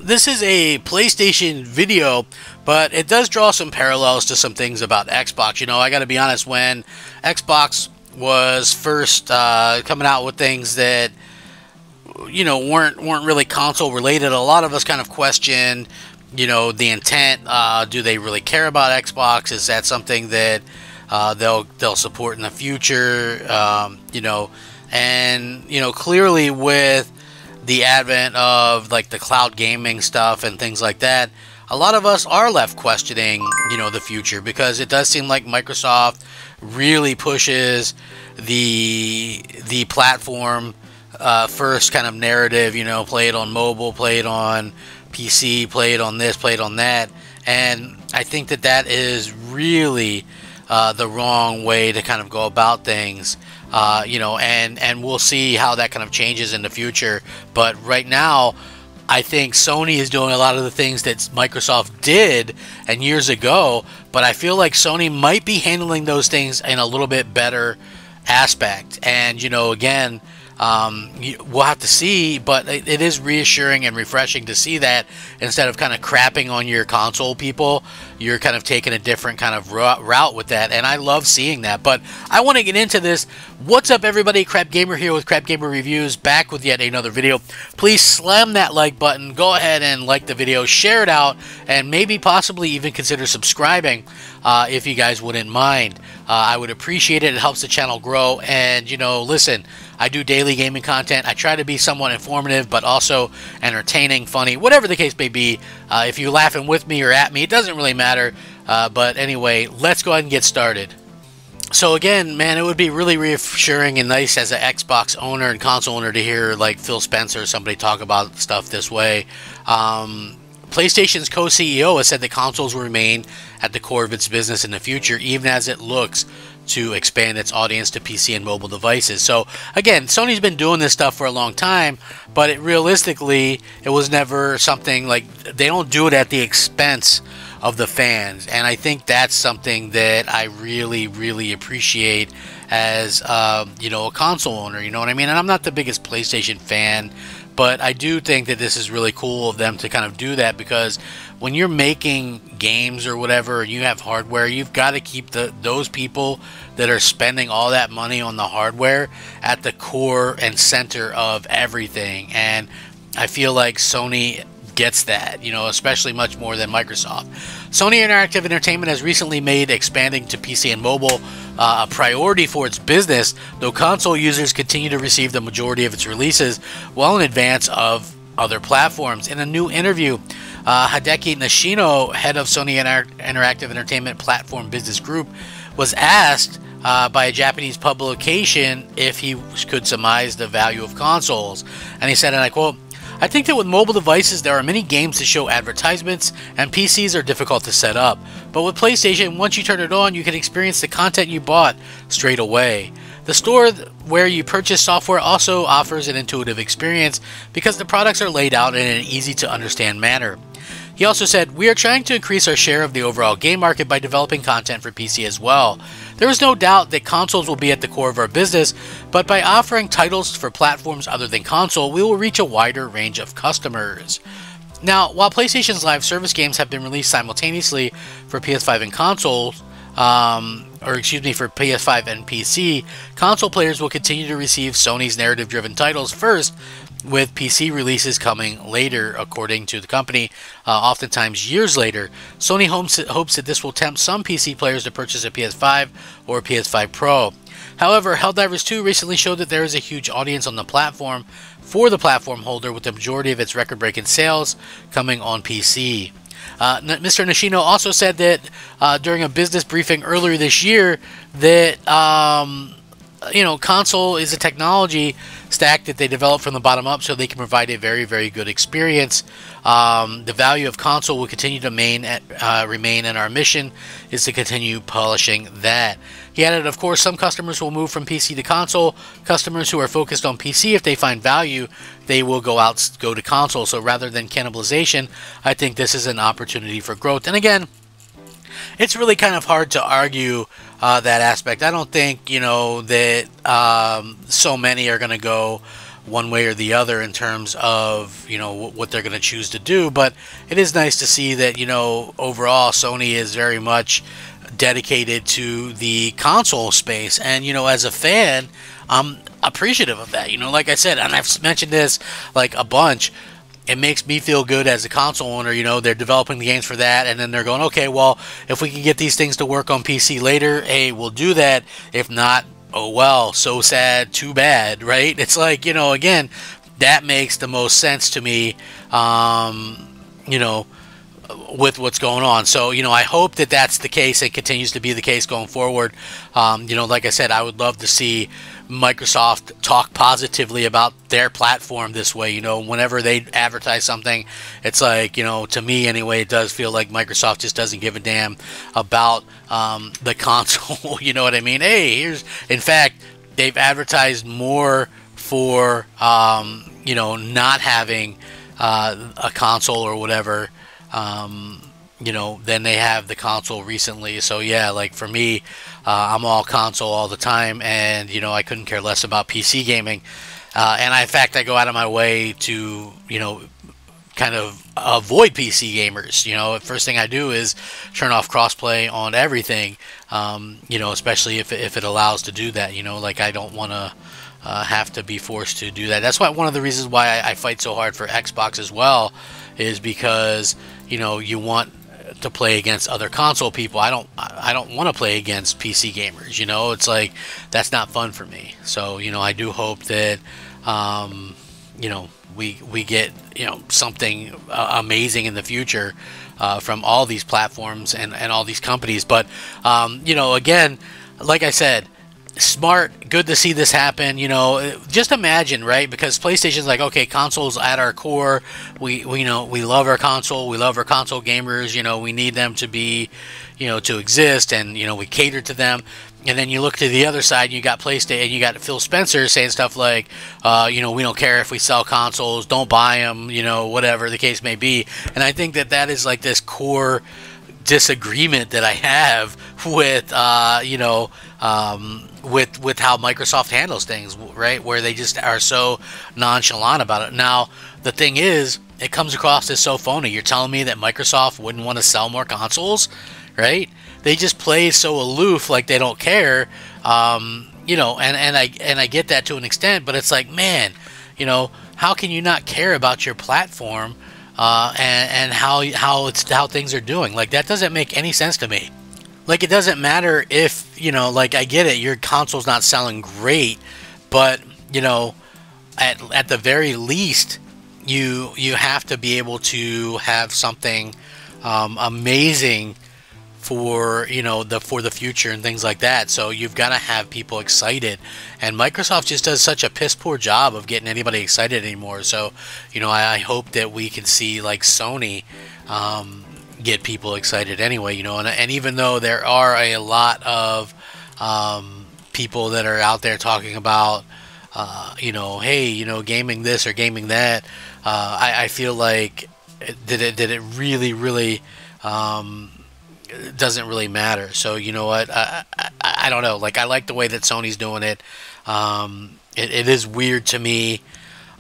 this is a PlayStation video, but it does draw some parallels to some things about Xbox. I got to be honest, when Xbox was first coming out with things that weren't really console related, a lot of us kind of questioned the intent. Do they really care about Xbox? Is that something that they'll support in the future? And clearly with the advent of like the cloud gaming stuff and things like that, a lot of us are left questioning the future, because it does seem like Microsoft really pushes the platform first kind of narrative. Play it on mobile, play it on PC, play it on this, play it on that. And I think that is really the wrong way to kind of go about things. And we'll see how that kind of changes in the future. But right now, I think Sony is doing a lot of the things that Microsoft did and years ago, but I feel like Sony might be handling those things in a little bit better aspect. And again, we'll have to see, but it is reassuring and refreshing to see that instead of kind of crapping on your console people, you're kind of taking a different kind of route with that, and I love seeing that. But I want to get into this. What's up, everybody? Crap Gamer here with Crap Gamer Reviews, back with yet another video. Please slam that like button, go ahead and like the video, share it out, and maybe possibly even consider subscribing if you guys wouldn't mind. I would appreciate it. It helps the channel grow. And listen, I do daily gaming content. I try to be somewhat informative, but also entertaining, funny, whatever the case may be. If you're laughing with me or at me, it doesn't really matter. But anyway, let's go ahead and get started. So again, man, it would be really reassuring and nice as an Xbox owner and console owner to hear like Phil Spencer or somebody talk about stuff this way. PlayStation's co-CEO has said that consoles will remain at the core of its business in the future, even as it looks to expand its audience to PC and mobile devices. So again, Sony's been doing this stuff for a long time, but realistically, it was never something like, they don't do it at the expense of the fans. And I think that's something that I really, really appreciate as a console owner. You know what I mean? And I'm not the biggest PlayStation fan, but I do think that this is really cool of them to kind of do that, because when you're making games or whatever, and you have hardware, you've got to keep those people that are spending all that money on the hardware at the core and center of everything. And I feel like Sony gets that, especially much more than Microsoft. Sony Interactive Entertainment has recently made expanding to PC and mobile a priority for its business, though console users continue to receive the majority of its releases well in advance of other platforms. In a new interview, Hideki Nishino, head of Sony Interactive Entertainment Platform Business Group, was asked by a Japanese publication if he could surmise the value of consoles. And he said, and I quote, "I think that with mobile devices there are many games to show advertisements, and PCs are difficult to set up. But with PlayStation, once you turn it on, you can experience the content you bought straight away. The store where you purchase software also offers an intuitive experience because the products are laid out in an easy to understand manner." He also said, "We are trying to increase our share of the overall game market by developing content for PC as well. There is no doubt that consoles will be at the core of our business, but by offering titles for platforms other than console, we will reach a wider range of customers." Now, while PlayStation's live service games have been released simultaneously for PS5 and consoles, for PS5 and PC, console players will continue to receive Sony's narrative-driven titles first, with PC releases coming later, according to the company, oftentimes years later. Sony hopes that this will tempt some PC players to purchase a PS5 or a PS5 Pro. However, Helldivers 2 recently showed that there is a huge audience on the platform for the platform holder, with the majority of its record-breaking sales coming on PC. Mr. Nishino also said that during a business briefing earlier this year that console is a technology stack that they develop from the bottom up so they can provide a very, very good experience. The value of console will continue to remain, and our mission is to continue polishing that. He added, of course, some customers will move from PC to console. Customers who are focused on PC, if they find value, they will go to console. So rather than cannibalization, I think this is an opportunity for growth. And again, it's really kind of hard to argue that aspect. I don't think, that so many are going to go one way or the other in terms of, you know, what they're going to choose to do. But it is nice to see that, you know, overall Sony is very much dedicated to the console space. And, you know, as a fan, I'm appreciative of that. You know, like I said, and I've mentioned this like a bunch, it makes me feel good as a console owner. You know, they're developing the games for that, and then they're going, okay, well, if we can get these things to work on PC later, hey, we'll do that. If not, oh well, so sad, too bad, right? It's like, you know, again, that makes the most sense to me, you know, with what's going on. So, you know, I hope that that's the case. It continues to be the case going forward. You know, like I said, I would love to see Microsoft talk positively about their platform this way. You know, whenever they advertise something, it's like, you know, to me anyway, it does feel like Microsoft just doesn't give a damn about the console. You know what I mean? Hey, in fact, they've advertised more for, you know, not having a console or whatever, you know, than they have the console recently. So yeah, like for me, I'm all console all the time, and you know, I couldn't care less about PC gaming. And in fact, I go out of my way to, you know, kind of avoid PC gamers. You know, first thing I do is turn off crossplay on everything. You know, especially if it allows to do that. You know, like I don't want to have to be forced to do that. That's why one of the reasons why I fight so hard for Xbox as well, is because, you know, you want to play against other console people. I don't want to play against PC gamers. You know, it's like that's not fun for me. So, you know, I do hope that you know, we get, you know, something amazing in the future from all these platforms and all these companies. But you know, again, like I said, smart, good to see this happen. You know, just imagine, right? Because PlayStation's like, okay, consoles at our core. We you know, we love our console. We love our console gamers. You know, we need them to be, you know, to exist, and you know, we cater to them. And then you look to the other side, and you got PlayStation, and you got Phil Spencer saying stuff like, you know, we don't care if we sell consoles, don't buy them, you know, whatever the case may be. And I think that that is like this core disagreement that I have with, you know, with how Microsoft handles things, right? Where they just are so nonchalant about it. Now, the thing is, it comes across as so phony. You're telling me that Microsoft wouldn't want to sell more consoles, right? They just play so aloof, like they don't care, you know. And I get that to an extent, but it's like, man, you know, how can you not care about your platform and how things are doing? Like, that doesn't make any sense to me. Like, it doesn't matter if, you know, like, I get it, your console's not selling great, but, you know, at the very least, you have to be able to have something amazing for, you know, for the future and things like that. So you've got to have people excited, and Microsoft just does such a piss poor job of getting anybody excited anymore. So, you know, I hope that we can see like Sony get people excited anyway, you know. And even though there are a lot of people that are out there talking about you know, hey, you know, gaming this or gaming that, I feel like did it really doesn't really matter. So, you know what, I don't know, like, I like the way that Sony's doing it. It is weird to me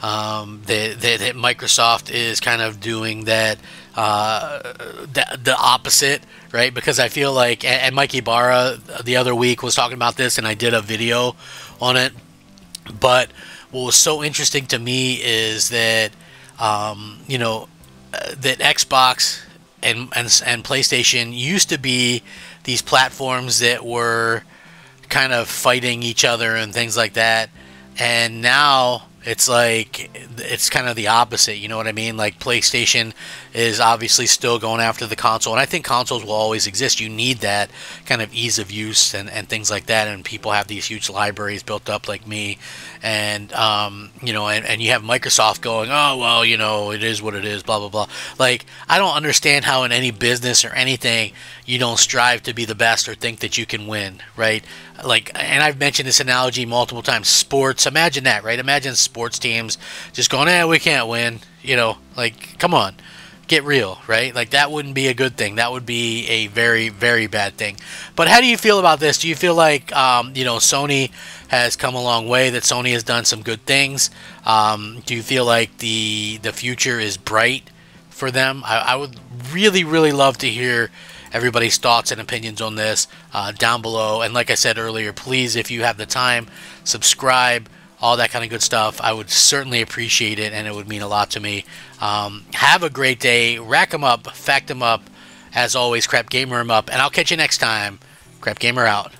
that Microsoft is kind of doing that, the opposite, right? Because I feel like, and Mikey Barra the other week was talking about this, and I did a video on it. But what was so interesting to me is that, you know, that Xbox and PlayStation used to be these platforms that were kind of fighting each other and things like that, and now it's like it's kind of the opposite. You know what I mean? Like, PlayStation is obviously still going after the console, and I think consoles will always exist. You need that kind of ease of use and things like that, and people have these huge libraries built up like me, and you know, and you have Microsoft going, oh well, you know, it is what it is, blah blah blah. Like, I don't understand how in any business or anything you don't strive to be the best or think that you can win, right? Like, and I've mentioned this analogy multiple times. Sports, imagine that, right? Imagine sports teams just going, we can't win, you know, like, come on. get real, right? Like, that wouldn't be a good thing. That would be a very, very bad thing. But how do you feel about this? Do you feel like, Sony has come a long way, that Sony has done some good things? Do you feel like the future is bright for them? I would really, really love to hear everybody's thoughts and opinions on this down below. And like I said earlier, please, if you have the time, subscribe, all that kind of good stuff. I would certainly appreciate it, and it would mean a lot to me. Have a great day. Rack 'em up, fact 'em up. As always, Crap Gamer 'em up, and I'll catch you next time. Crap Gamer out.